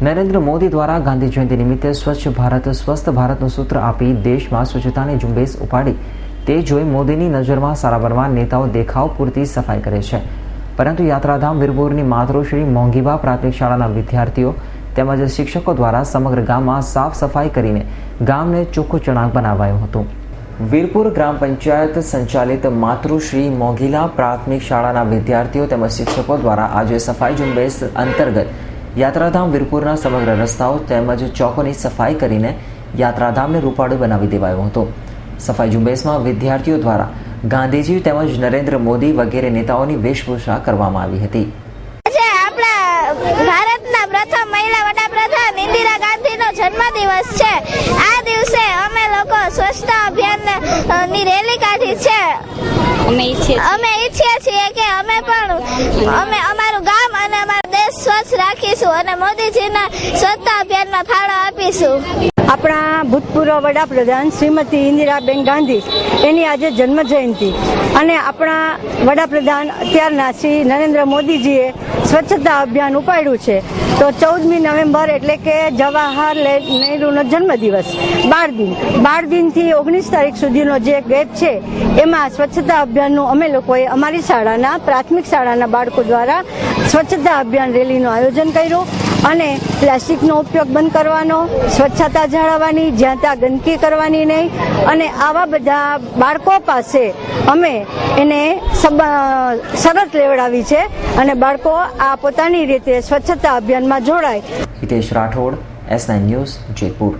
નરેન્દ્ર મોદી દ્વારા ગાંધી જયંતિ નિમિત્તે સ્વચ્છ ભારત સ્વસ્થ ભારતનું સૂત્ર આપી દેશમાં સ્વચ્છતાની ઝુંબેશ ઉપાડી તે જોઈ મોદીની નજરમાં સારા બનવા નેતાઓ દેખાવ પૂરતી સફાઈ કરે છે, પરંતુ યાત્રાધામ વીરપુરની માતૃશ્રી મોંઘીબા પ્રાથમિક શાળાના વિદ્યાર્થીઓ તેમજ શિક્ષકો દ્વારા સમગ્ર ગામમાં સાફ સફાઈ કરીને ગામને ચોખ્ખું ચણાક બનાવાયું હતું। વીરપુર ગ્રામ પંચાયત સંચાલિત માતૃશ્રી મોંઘીલા પ્રાથમિક શાળાના વિદ્યાર્થીઓ તેમજ શિક્ષકો દ્વારા આજે સફાઈ ઝુંબેશ અંતર્ગત યાત્રાધામ વીરપુરના સમગ્ર રસ્તાઓ તેમજ ચોકોની સફાઈ કરીને યાત્રાધામને રૂપાળું બનાવી દેવાયું હતું। સફાઈ ઝુંબેશમાં વિદ્યાર્થીઓ દ્વારા ગાંધીજી તેમજ નરેન્દ્ર મોદી વગેરે નેતાઓની વેશભૂષા કરવામાં આવી હતી। ભારતના પ્રથમ મહિલા વડાપ્રધાન ઇન્દિરા ગાંધીનો જન્મદિવસ છે। આ દિવસે અમે લોકો સ્વચ્છતા અભિયાનની રેલી કાઢી છે। અમે ઈચ્છીએ છીએ કે અમે અમારું ગામ અને અમારો દેશ સ્વચ્છ રાખીશું અને મોદીજીના સ્વચ્છતા અભિયાનમાં ફાળો આપીશું। આપણા ભૂતપૂર્વ વડાપ્રધાન શ્રીમતી ઇન્દિરાબેન ગાંધી એની આજે જન્મ જયંતિ અને આપણા વડાપ્રધાન અત્યારના શ્રી નરેન્દ્ર મોદીજીએ સ્વચ્છતા અભિયાન ઉપાડ્યું છે। તો 14મી નવેમ્બર એટલે કે જવાહરલાલ નહેરુનો જન્મદિવસ 12 દિનથી 19 તારીખ સુધીનો જે ગેપ છે એમાં સ્વચ્છતા અભિયાનનું અમે લોકોએ અમારી શાળાના પ્રાથમિક શાળાના બાળકો દ્વારા સ્વચ્છતા અભિયાન રેલીનું આયોજન કર્યું અને પ્લાસ્ટિકનો ઉપયોગ બંધ કરવાનો, સ્વચ્છતા જાળવવાની, જ્યાં ત્યાં ગંદકી કરવાની નહીં અને આવા બધા બાળકો પાસે અમે એને શરત લેવડાવી છે અને બાળકો આ પોતાની રીતે સ્વચ્છતા અભિયાનમાં જોડાય। Hitesh Rathod, S9 news, Jaipur.